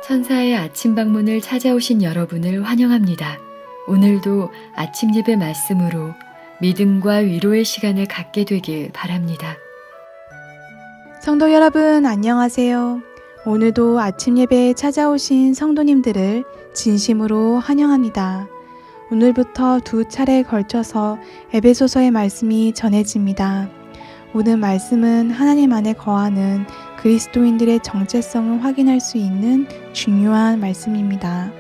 천사의 아침 방문을 찾아오신 여러분을 환영합니다. 오늘도 아침 예배 말씀으로 믿음과 위로의 시간을 갖게 되길 바랍니다. 성도 여러분 안녕하세요. 오늘도 아침 예배에 찾아오신 성도님들을 진심으로 환영합니다. 오늘부터 두 차례에 걸쳐서 에베소서의 말씀이 전해집니다. 오늘 말씀은 하나님 안에 거하는 그리스도인들의 정체성을 확인할 수 있는 중요한 말씀입니다.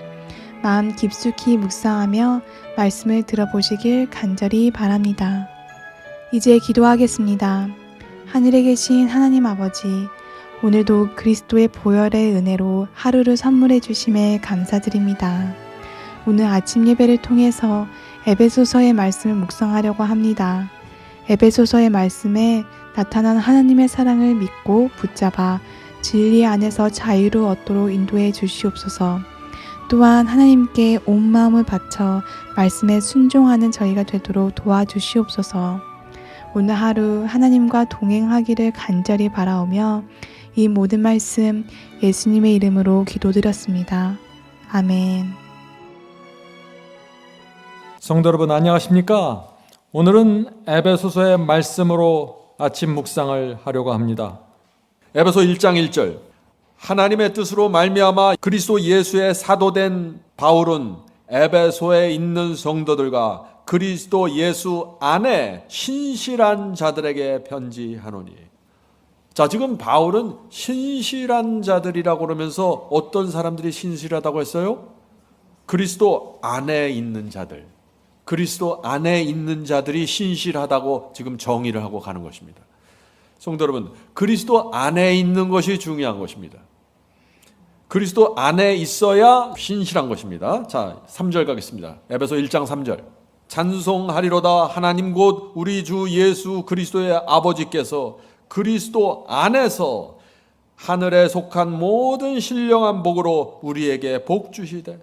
마음 깊숙이 묵상하며 말씀을 들어보시길 간절히 바랍니다. 이제 기도하겠습니다. 하늘에 계신 하나님 아버지, 오늘도 그리스도의 보혈의 은혜로 하루를 선물해 주심에 감사드립니다. 오늘 아침 예배를 통해서 에베소서의 말씀을 묵상하려고 합니다. 에베소서의 말씀에 나타난 하나님의 사랑을 믿고 붙잡아 진리 안에서 자유를 얻도록 인도해 주시옵소서. 또한 하나님께 온 마음을 바쳐 말씀에 순종하는 저희가 되도록 도와주시옵소서. 오늘 하루 하나님과 동행하기를 간절히 바라오며 이 모든 말씀 예수님의 이름으로 기도드렸습니다. 아멘. 성도 여러분 안녕하십니까? 오늘은 에베소서의 말씀으로 아침 묵상을 하려고 합니다. 에베소 1장 1절, 하나님의 뜻으로 말미암아 그리스도 예수의 사도된 바울은 에베소에 있는 성도들과 그리스도 예수 안에 신실한 자들에게 편지하노니. 자, 지금 바울은 신실한 자들이라고 그러면서 어떤 사람들이 신실하다고 했어요? 그리스도 안에 있는 자들. 그리스도 안에 있는 자들이 신실하다고 지금 정의를 하고 가는 것입니다. 성도 여러분, 그리스도 안에 있는 것이 중요한 것입니다. 그리스도 안에 있어야 신실한 것입니다. 자, 3절 가겠습니다. 에베소 1장 3절. 찬송하리로다 하나님 곧 우리 주 예수 그리스도의 아버지께서 그리스도 안에서 하늘에 속한 모든 신령한 복으로 우리에게 복 주시되.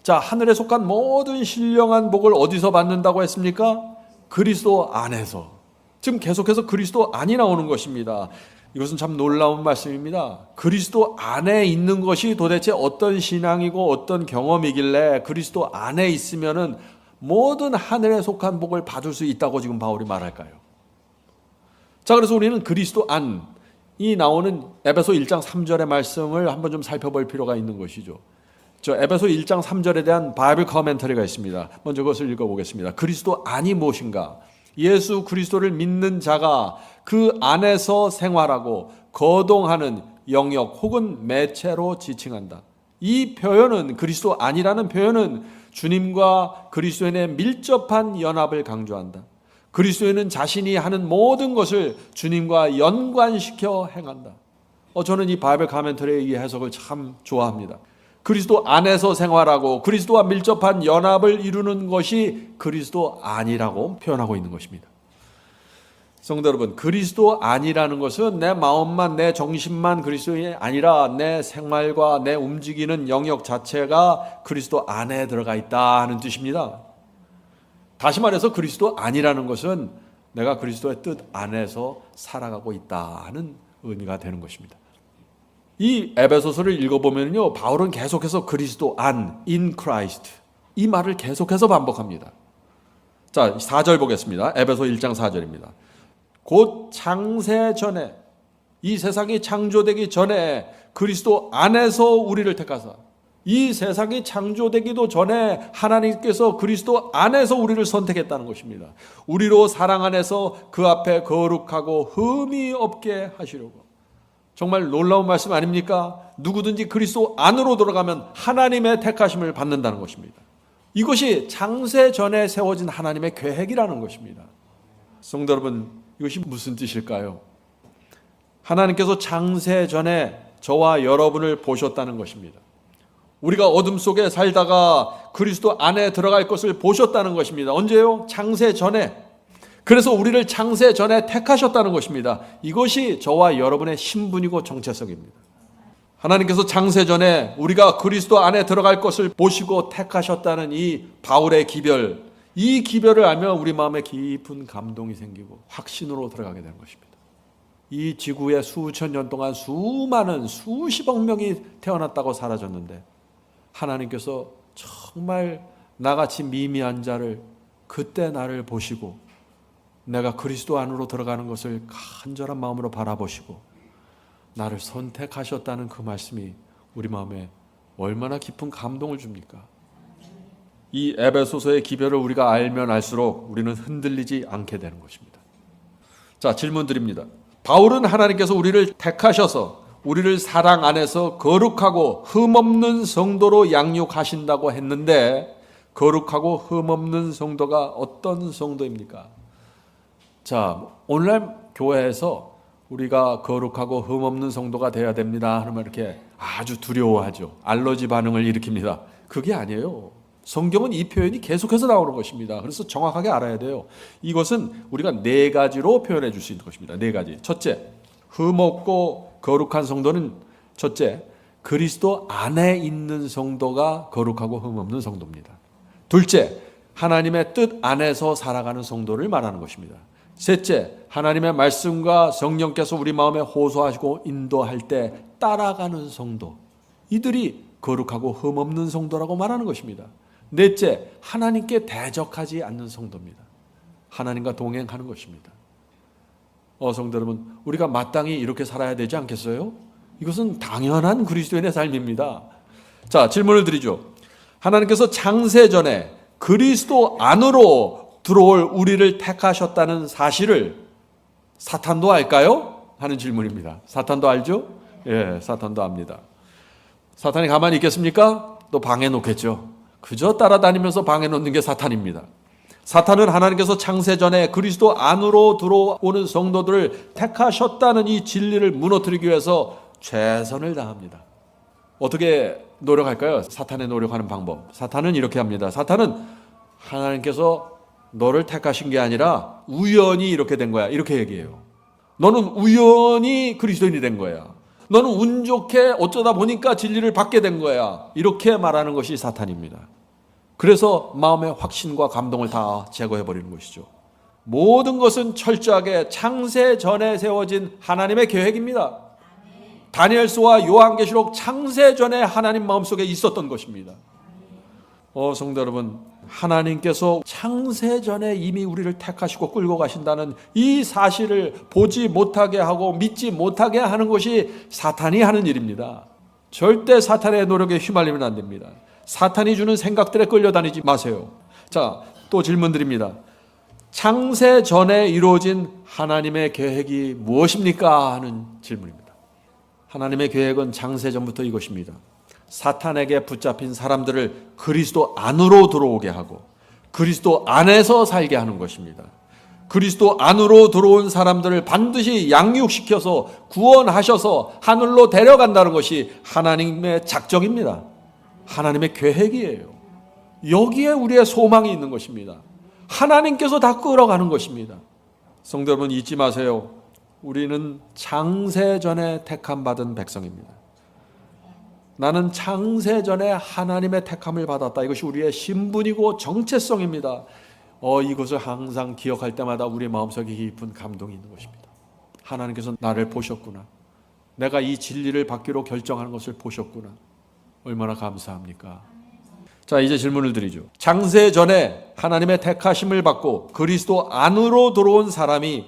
자, 하늘에 속한 모든 신령한 복을 어디서 받는다고 했습니까? 그리스도 안에서. 지금 계속해서 그리스도 안이 나오는 것입니다. 이것은 참 놀라운 말씀입니다. 그리스도 안에 있는 것이 도대체 어떤 신앙이고 어떤 경험이길래 그리스도 안에 있으면은 모든 하늘에 속한 복을 받을 수 있다고 지금 바울이 말할까요? 자, 그래서 우리는 그리스도 안이 나오는 에베소 1장 3절의 말씀을 한번 좀 살펴볼 필요가 있는 것이죠. 저 에베소 1장 3절에 대한 바이블 커멘터리가 있습니다. 먼저 그것을 읽어보겠습니다. 그리스도 안이 무엇인가? 예수 그리스도를 믿는 자가 그 안에서 생활하고 거동하는 영역 혹은 매체로 지칭한다. 이 표현은, 그리스도 안이라는 표현은 주님과 그리스도인의 밀접한 연합을 강조한다. 그리스도인은 자신이 하는 모든 것을 주님과 연관시켜 행한다. 저는 이 바이블 커멘터리의 이 해석을 참 좋아합니다. 그리스도 안에서 생활하고 그리스도와 밀접한 연합을 이루는 것이 그리스도 안이라고 표현하고 있는 것입니다. 성도 여러분, 그리스도 안이라는 것은 내 마음만, 내 정신만 그리스도인이 아니라 내 생활과 내 움직이는 영역 자체가 그리스도 안에 들어가 있다 하는 뜻입니다. 다시 말해서 그리스도 안이라는 것은 내가 그리스도의 뜻 안에서 살아가고 있다 하는 의미가 되는 것입니다. 이 에베소서를 읽어보면요, 바울은 계속해서 그리스도 안, in Christ, 이 말을 계속해서 반복합니다. 자, 4절 보겠습니다. 에베소 1장 4절입니다. 곧 창세 전에, 이 세상이 창조되기 전에 그리스도 안에서 우리를 택하사, 이 세상이 창조되기도 전에 하나님께서 그리스도 안에서 우리를 선택했다는 것입니다. 우리로 사랑 안에서 그 앞에 거룩하고 흠이 없게 하시려고. 정말 놀라운 말씀 아닙니까? 누구든지 그리스도 안으로 들어가면 하나님의 택하심을 받는다는 것입니다. 이것이 창세 전에 세워진 하나님의 계획이라는 것입니다. 성도 여러분, 이것이 무슨 뜻일까요? 하나님께서 창세 전에 저와 여러분을 보셨다는 것입니다. 우리가 어둠 속에 살다가 그리스도 안에 들어갈 것을 보셨다는 것입니다. 언제요? 창세 전에. 그래서 우리를 창세 전에 택하셨다는 것입니다. 이것이 저와 여러분의 신분이고 정체성입니다. 하나님께서 창세 전에 우리가 그리스도 안에 들어갈 것을 보시고 택하셨다는 이 바울의 기별, 이 기별을 알면 우리 마음에 깊은 감동이 생기고 확신으로 들어가게 되는 것입니다. 이 지구에 수천 년 동안 수많은 수십억 명이 태어났다고 사라졌는데 하나님께서 정말 나같이 미미한 자를 그때 나를 보시고 내가 그리스도 안으로 들어가는 것을 간절한 마음으로 바라보시고 나를 선택하셨다는 그 말씀이 우리 마음에 얼마나 깊은 감동을 줍니까? 이 에베소서의 기별을 우리가 알면 알수록 우리는 흔들리지 않게 되는 것입니다. 자, 질문 드립니다. 바울은 하나님께서 우리를 택하셔서 우리를 사랑 안에서 거룩하고 흠없는 성도로 양육하신다고 했는데 거룩하고 흠없는 성도가 어떤 성도입니까? 자, 오늘날 교회에서 우리가 거룩하고 흠없는 성도가 되어야 됩니다 하면 이렇게 아주 두려워하죠. 알러지 반응을 일으킵니다. 그게 아니에요. 성경은 이 표현이 계속해서 나오는 것입니다. 그래서 정확하게 알아야 돼요. 이것은 우리가 4가지로 표현해 줄 수 있는 것입니다. 4가지. 첫째, 흠없고 거룩한 성도는 첫째, 그리스도 안에 있는 성도가 거룩하고 흠없는 성도입니다. 둘째, 하나님의 뜻 안에서 살아가는 성도를 말하는 것입니다. 셋째, 하나님의 말씀과 성령께서 우리 마음에 호소하시고 인도할 때 따라가는 성도. 이들이 거룩하고 흠없는 성도라고 말하는 것입니다. 넷째, 하나님께 대적하지 않는 성도입니다. 하나님과 동행하는 것입니다. 성도 여러분, 우리가 마땅히 이렇게 살아야 되지 않겠어요? 이것은 당연한 그리스도인의 삶입니다. 자, 질문을 드리죠. 하나님께서 창세전에 그리스도 안으로 들어올 우리를 택하셨다는 사실을 사탄도 알까요? 하는 질문입니다. 사탄도 알죠? 예, 사탄도 압니다. 사탄이 가만히 있겠습니까? 또 방해 놓겠죠. 그저 따라다니면서 방해 놓는 게 사탄입니다. 사탄은 하나님께서 창세전에 그리스도 안으로 들어오는 성도들을 택하셨다는 이 진리를 무너뜨리기 위해서 최선을 다합니다. 어떻게 노력할까요? 사탄의 노력하는 방법. 사탄은 이렇게 합니다. 사탄은 하나님께서 너를 택하신 게 아니라 우연히 이렇게 된 거야. 이렇게 얘기해요. 너는 우연히 그리스도인이 된 거야. 너는 운 좋게 어쩌다 보니까 진리를 받게 된 거야. 이렇게 말하는 것이 사탄입니다. 그래서 마음의 확신과 감동을 다 제거해버리는 것이죠. 모든 것은 철저하게 창세 전에 세워진 하나님의 계획입니다. 다니엘서와 요한계시록 창세 전에 하나님 마음속에 있었던 것입니다. 성도 여러분, 하나님께서 창세 전에 이미 우리를 택하시고 끌고 가신다는 이 사실을 보지 못하게 하고 믿지 못하게 하는 것이 사탄이 하는 일입니다. 절대 사탄의 노력에 휘말리면 안 됩니다. 사탄이 주는 생각들에 끌려다니지 마세요. 자, 또 질문 드립니다. 창세 전에 이루어진 하나님의 계획이 무엇입니까? 하는 질문입니다. 하나님의 계획은 창세 전부터 이것입니다. 사탄에게 붙잡힌 사람들을 그리스도 안으로 들어오게 하고 그리스도 안에서 살게 하는 것입니다. 그리스도 안으로 들어온 사람들을 반드시 양육시켜서 구원하셔서 하늘로 데려간다는 것이 하나님의 작정입니다. 하나님의 계획이에요. 여기에 우리의 소망이 있는 것입니다. 하나님께서 다 끌어가는 것입니다. 성도 여러분, 잊지 마세요. 우리는 창세전에 택함받은 백성입니다. 나는 창세전에 하나님의 택함을 받았다. 이것이 우리의 신분이고 정체성입니다. 이것을 항상 기억할 때마다 우리 마음속에 깊은 감동이 있는 것입니다. 하나님께서 나를 보셨구나. 내가 이 진리를 받기로 결정하는 것을 보셨구나. 얼마나 감사합니까? 자, 이제 질문을 드리죠. 창세전에 하나님의 택하심을 받고 그리스도 안으로 들어온 사람이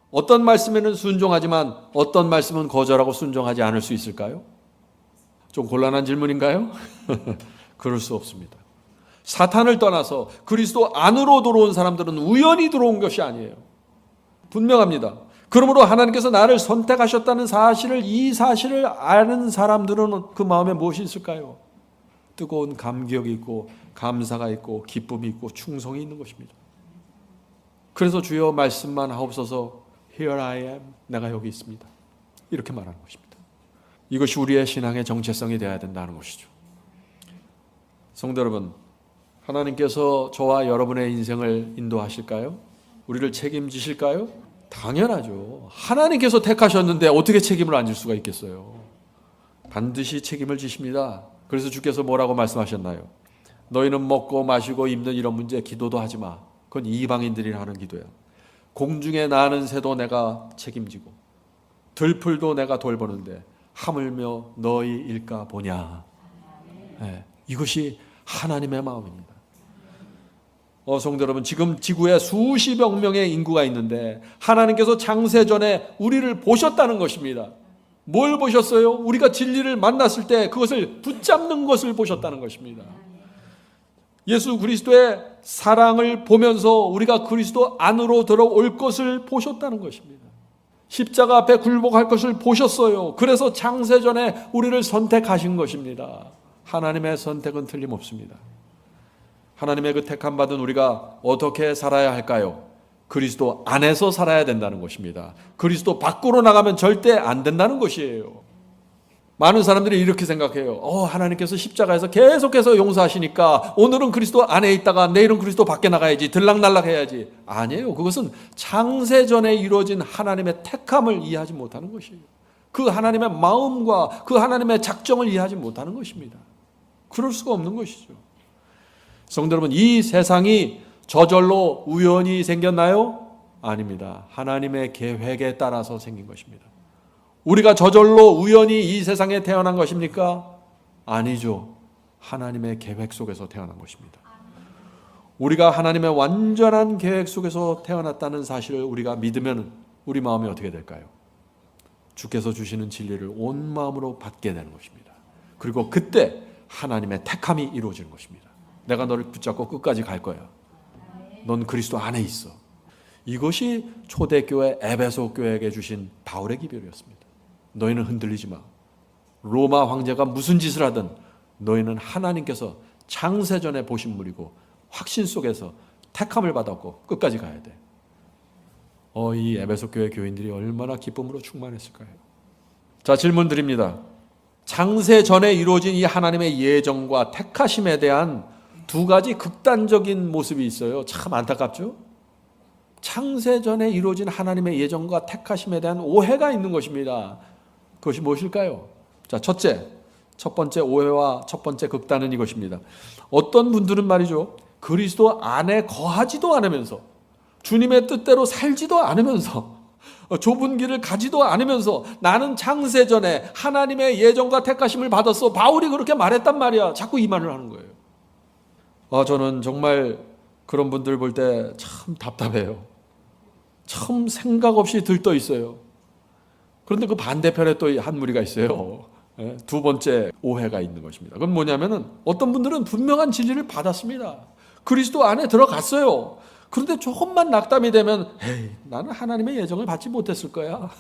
어떤 말씀에는 순종하지만 어떤 말씀은 거절하고 순종하지 않을 수 있을까요? 좀 곤란한 질문인가요? 그럴 수 없습니다. 사탄을 떠나서 그리스도 안으로 들어온 사람들은 우연히 들어온 것이 아니에요. 분명합니다. 그러므로 하나님께서 나를 선택하셨다는 사실을, 이 사실을 아는 사람들은 그 마음에 무엇이 있을까요? 뜨거운 감격이 있고 감사가 있고 기쁨이 있고 충성이 있는 것입니다. 그래서 주여 말씀만 하옵소서, Here I am, 내가 여기 있습니다. 이렇게 말하는 것입니다. 이것이 우리의 신앙의 정체성이 되어야 된다는 것이죠. 성도 여러분, 하나님께서 저와 여러분의 인생을 인도하실까요? 우리를 책임지실까요? 당연하죠. 하나님께서 택하셨는데 어떻게 책임을 안 질 수가 있겠어요? 반드시 책임을 지십니다. 그래서 주께서 뭐라고 말씀하셨나요? 너희는 먹고 마시고 입는 이런 문제 기도도 하지 마. 그건 이방인들이 하는 기도야. 공중에 나는 새도 내가 책임지고 들풀도 내가 돌보는데 하물며 너희 일까 보냐. 네, 이것이 하나님의 마음입니다. 성도 여러분, 지금 지구에 수십억 명의 인구가 있는데 하나님께서 창세전에 우리를 보셨다는 것입니다. 뭘 보셨어요? 우리가 진리를 만났을 때 그것을 붙잡는 것을 보셨다는 것입니다. 예수 그리스도의 사랑을 보면서 우리가 그리스도 안으로 들어올 것을 보셨다는 것입니다. 십자가 앞에 굴복할 것을 보셨어요. 그래서 창세전에 우리를 선택하신 것입니다. 하나님의 선택은 틀림없습니다. 하나님의 그 택함 받은 우리가 어떻게 살아야 할까요? 그리스도 안에서 살아야 된다는 것입니다. 그리스도 밖으로 나가면 절대 안 된다는 것이에요. 많은 사람들이 이렇게 생각해요. 하나님께서 십자가에서 계속해서 용서하시니까 오늘은 그리스도 안에 있다가 내일은 그리스도 밖에 나가야지, 들락날락 해야지. 아니에요. 그것은 창세전에 이루어진 하나님의 택함을 이해하지 못하는 것이에요. 그 하나님의 마음과 그 하나님의 작정을 이해하지 못하는 것입니다. 그럴 수가 없는 것이죠. 성도 여러분, 이 세상이 저절로 우연히 생겼나요? 아닙니다. 하나님의 계획에 따라서 생긴 것입니다. 우리가 저절로 우연히 이 세상에 태어난 것입니까? 아니죠. 하나님의 계획 속에서 태어난 것입니다. 우리가 하나님의 완전한 계획 속에서 태어났다는 사실을 우리가 믿으면 우리 마음이 어떻게 될까요? 주께서 주시는 진리를 온 마음으로 받게 되는 것입니다. 그리고 그때 하나님의 택함이 이루어지는 것입니다. 내가 너를 붙잡고 끝까지 갈 거야. 넌 그리스도 안에 있어. 이것이 초대교회 에베소 교회에게 주신 바울의 기별이었습니다. 너희는 흔들리지 마. 로마 황제가 무슨 짓을 하든 너희는 하나님께서 창세전에 보신 물이고 확신 속에서 택함을 받았고 끝까지 가야 돼. 이 에베소 교회 교인들이 얼마나 기쁨으로 충만했을까요? 자, 질문 드립니다. 창세전에 이루어진 이 하나님의 예정과 택하심에 대한 두 가지 극단적인 모습이 있어요. 참 안타깝죠? 창세전에 이루어진 하나님의 예정과 택하심에 대한 오해가 있는 것입니다. 그것이 무엇일까요? 자, 첫 번째 오해와 첫 번째 극단은 이것입니다. 어떤 분들은 말이죠, 그리스도 안에 거하지도 않으면서 주님의 뜻대로 살지도 않으면서 좁은 길을 가지도 않으면서 나는 창세전에 하나님의 예정과 택하심을 받았어. 바울이 그렇게 말했단 말이야. 자꾸 이 말을 하는 거예요. 저는 정말 그런 분들 볼 때 참 답답해요. 참 생각 없이 들떠 있어요. 그런데 그 반대편에 또 한 무리가 있어요. 두 번째 오해가 있는 것입니다. 그건 뭐냐면은 어떤 분들은 분명한 진리를 받았습니다. 그리스도 안에 들어갔어요. 그런데 조금만 낙담이 되면 나는 하나님의 예정을 받지 못했을 거야.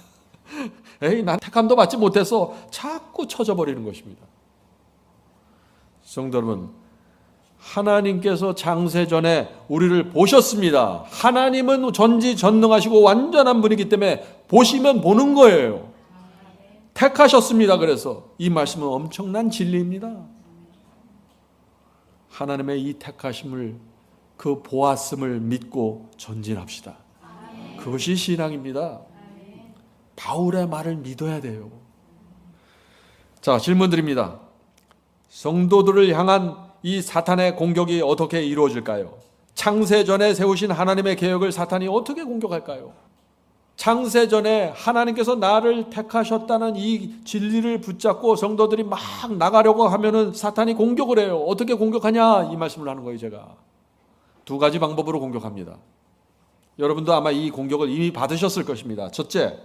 난 택함도 받지 못해서 자꾸 쳐져 버리는 것입니다. 성도 여러분, 하나님께서 창세전에 우리를 보셨습니다. 하나님은 전지전능하시고 완전한 분이기 때문에 보시면 보는 거예요. 택하셨습니다. 그래서 이 말씀은 엄청난 진리입니다. 하나님의 이 택하심을, 그 보았음을 믿고 전진합시다. 그것이 신앙입니다. 바울의 말을 믿어야 돼요. 자, 질문 드립니다. 성도들을 향한 이 사탄의 공격이 어떻게 이루어질까요? 창세전에 세우신 하나님의 계획을 사탄이 어떻게 공격할까요? 창세전에 하나님께서 나를 택하셨다는 이 진리를 붙잡고 성도들이 막 나가려고 하면은 사탄이 공격을 해요. 어떻게 공격하냐? 이 말씀을 하는 거예요, 제가. 두 가지 방법으로 공격합니다. 여러분도 아마 이 공격을 이미 받으셨을 것입니다. 첫째,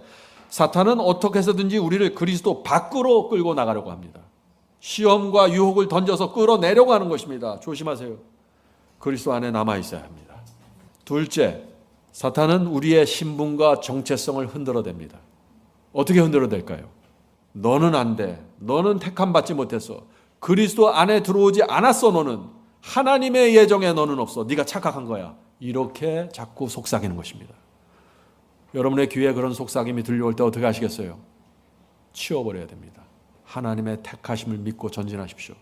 사탄은 어떻게 해서든지 우리를 그리스도 밖으로 끌고 나가려고 합니다. 시험과 유혹을 던져서 끌어내려고 하는 것입니다. 조심하세요. 그리스도 안에 남아 있어야 합니다. 둘째, 사탄은 우리의 신분과 정체성을 흔들어댑니다. 어떻게 흔들어댈까요? 너는 안 돼. 너는 택함 받지 못했어. 그리스도 안에 들어오지 않았어. 너는 하나님의 예정에 너는 없어. 네가 착각한 거야. 이렇게 자꾸 속삭이는 것입니다. 여러분의 귀에 그런 속삭임이 들려올 때 어떻게 하시겠어요? 치워버려야 됩니다. 하나님의 택하심을 믿고 전진하십시오.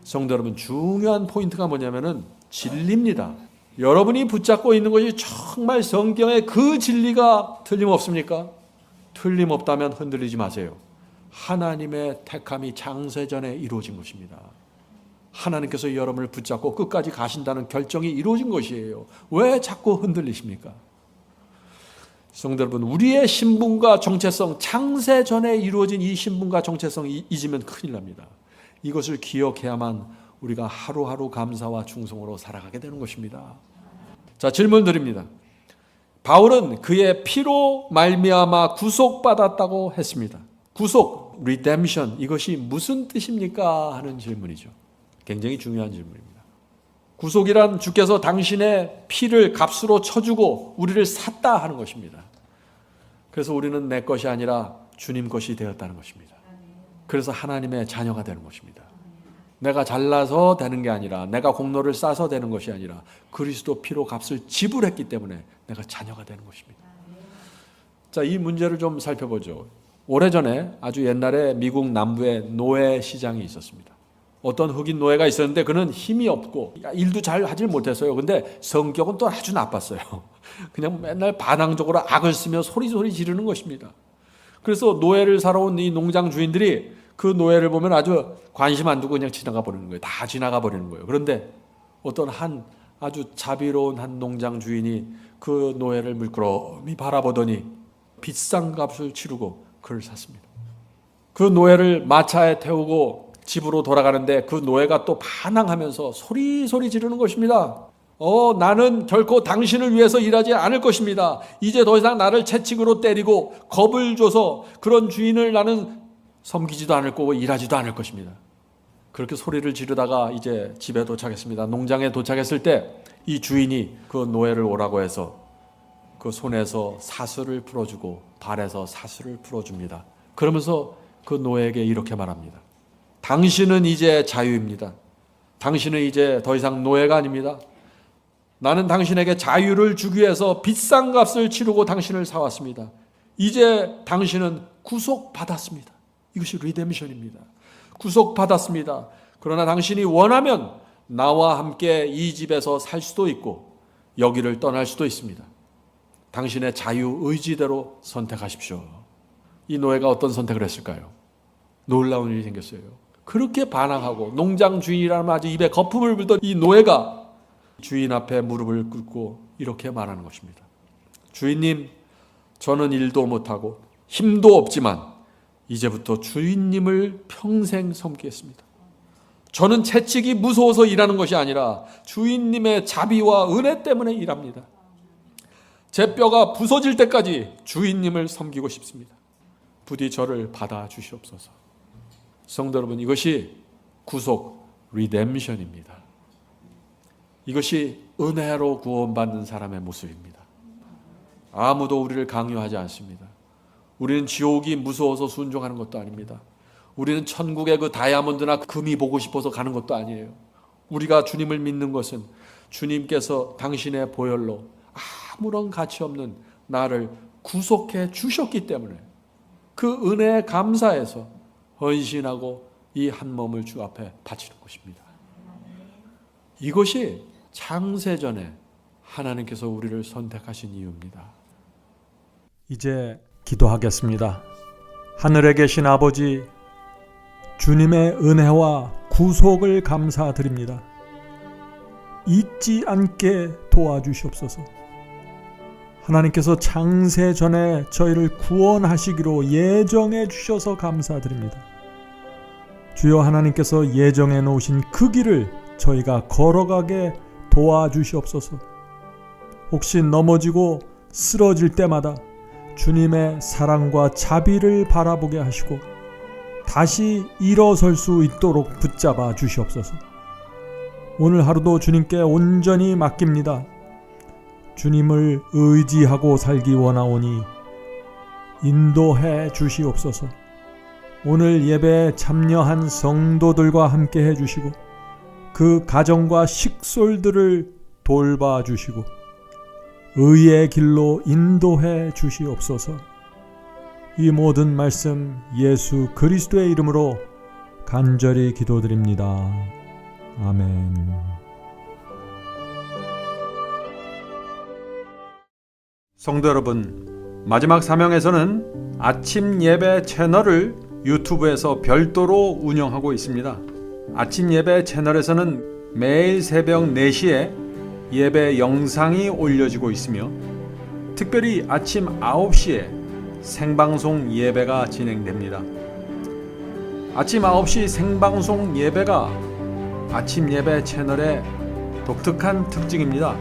성도 여러분, 중요한 포인트가 뭐냐면은 진리입니다. 여러분이 붙잡고 있는 것이 정말 성경의 그 진리가 틀림없습니까? 틀림없다면 흔들리지 마세요. 하나님의 택함이 창세전에 이루어진 것입니다. 하나님께서 여러분을 붙잡고 끝까지 가신다는 결정이 이루어진 것이에요. 왜 자꾸 흔들리십니까? 성도 여러분, 우리의 신분과 정체성, 창세 전에 이루어진 이 신분과 정체성이 잊으면 큰일 납니다. 이것을 기억해야만 우리가 하루하루 감사와 충성으로 살아가게 되는 것입니다. 자, 질문 드립니다. 바울은 그의 피로 말미암아 구속받았다고 했습니다. 구속, redemption, 이것이 무슨 뜻입니까? 하는 질문이죠. 굉장히 중요한 질문입니다. 구속이란 주께서 당신의 피를 값으로 쳐주고 우리를 샀다 하는 것입니다. 그래서 우리는 내 것이 아니라 주님 것이 되었다는 것입니다. 그래서 하나님의 자녀가 되는 것입니다. 내가 잘나서 되는 게 아니라, 내가 공로를 쌓아서 되는 것이 아니라 그리스도 피로 값을 지불했기 때문에 내가 자녀가 되는 것입니다. 자, 이 문제를 좀 살펴보죠. 오래전에, 아주 옛날에 미국 남부에 노예 시장이 있었습니다. 어떤 흑인 노예가 있었는데 그는 힘이 없고 일도 잘 하질 못했어요. 근데 성격은 또 아주 나빴어요. 그냥 맨날 반항적으로 악을 쓰며 소리 지르는 것입니다. 그래서 노예를 사러 온 이 농장 주인들이 그 노예를 보면 아주 관심 안 두고 그냥 지나가 버리는 거예요. 다 지나가 버리는 거예요. 그런데 어떤 아주 자비로운 한 농장 주인이 그 노예를 물끄러미 바라보더니 비싼 값을 치르고 그를 샀습니다. 그 노예를 마차에 태우고 집으로 돌아가는데 그 노예가 또 반항하면서 소리 지르는 것입니다. 나는 결코 당신을 위해서 일하지 않을 것입니다. 이제 더 이상 나를 채찍으로 때리고 겁을 줘서 그런 주인을 나는 섬기지도 않을 거고 일하지도 않을 것입니다. 그렇게 소리를 지르다가 이제 집에 도착했습니다. 농장에 도착했을 때 이 주인이 그 노예를 오라고 해서 그 손에서 사슬을 풀어주고 발에서 사슬을 풀어줍니다. 그러면서 그 노예에게 이렇게 말합니다. 당신은 이제 자유입니다. 당신은 이제 더 이상 노예가 아닙니다. 나는 당신에게 자유를 주기 위해서 비싼 값을 치르고 당신을 사왔습니다. 이제 당신은 구속받았습니다. 이것이 리뎀션입니다. 구속받았습니다. 그러나 당신이 원하면 나와 함께 이 집에서 살 수도 있고 여기를 떠날 수도 있습니다. 당신의 자유 의지대로 선택하십시오. 이 노예가 어떤 선택을 했을까요? 놀라운 일이 생겼어요. 그렇게 반항하고 농장 주인이라면 아주 입에 거품을 불던 이 노예가 주인 앞에 무릎을 꿇고 이렇게 말하는 것입니다. 주인님, 저는 일도 못하고 힘도 없지만 이제부터 주인님을 평생 섬기겠습니다. 저는 채찍이 무서워서 일하는 것이 아니라 주인님의 자비와 은혜 때문에 일합니다. 제 뼈가 부서질 때까지 주인님을 섬기고 싶습니다. 부디 저를 받아주시옵소서. 성도 여러분, 이것이 구속, 리뎀션입니다. 이것이 은혜로 구원받는 사람의 모습입니다. 아무도 우리를 강요하지 않습니다. 우리는 지옥이 무서워서 순종하는 것도 아닙니다. 우리는 천국의 그 다이아몬드나 금이 보고 싶어서 가는 것도 아니에요. 우리가 주님을 믿는 것은 주님께서 당신의 보혈로 아무런 가치 없는 나를 구속해 주셨기 때문에 그 은혜에 감사해서 헌신하고 이 한 몸을 주 앞에 바치는 것입니다. 이것이 창세전에 하나님께서 우리를 선택하신 이유입니다. 이제 기도하겠습니다. 하늘에 계신 아버지, 주님의 은혜와 구속을 감사드립니다. 잊지 않게 도와주시옵소서. 하나님께서 창세 전에 저희를 구원하시기로 예정해 주셔서 감사드립니다. 주여, 하나님께서 예정해 놓으신 그 길을 저희가 걸어가게 도와주시옵소서. 혹시 넘어지고 쓰러질 때마다 주님의 사랑과 자비를 바라보게 하시고 다시 일어설 수 있도록 붙잡아 주시옵소서. 오늘 하루도 주님께 온전히 맡깁니다. 주님을 의지하고 살기 원하오니 인도해 주시옵소서. 오늘 예배에 참여한 성도들과 함께 해주시고 그 가정과 식솔들을 돌봐 주시고 의의 길로 인도해 주시옵소서. 이 모든 말씀 예수 그리스도의 이름으로 간절히 기도드립니다. 아멘. 성도 여러분, 마지막 사명에서는 아침 예배 채널을 유튜브에서 별도로 운영하고 있습니다. 아침 예배 채널에서는 매일 새벽 4시에 예배 영상이 올려지고 있으며 특별히 아침 9시에 생방송 예배가 진행됩니다. 아침 9시 생방송 예배가 아침 예배 채널의 독특한 특징입니다.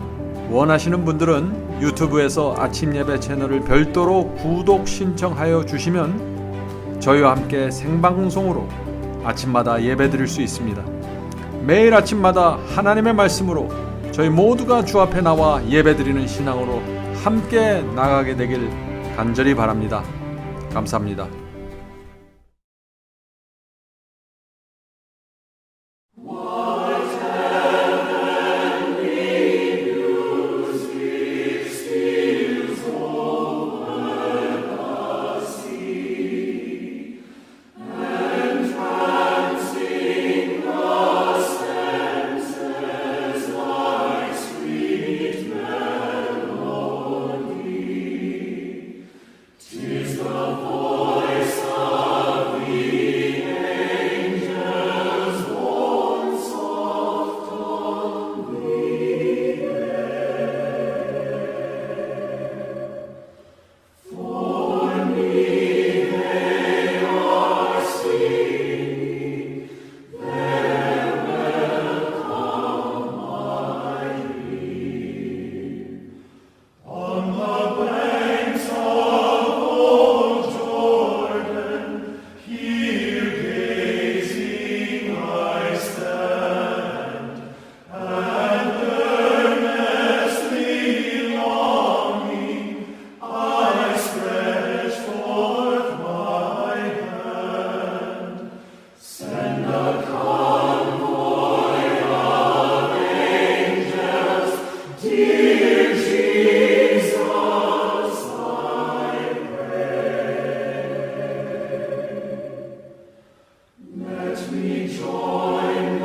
원하시는 분들은 유튜브에서 아침 예배 채널을 별도로 구독 신청하여 주시면 저희와 함께 생방송으로 아침마다 예배 드릴 수 있습니다. 매일 아침마다 하나님의 말씀으로 저희 모두가 주 앞에 나와 예배 드리는 신앙으로 함께 나가게 되길 간절히 바랍니다. 감사합니다. Let me join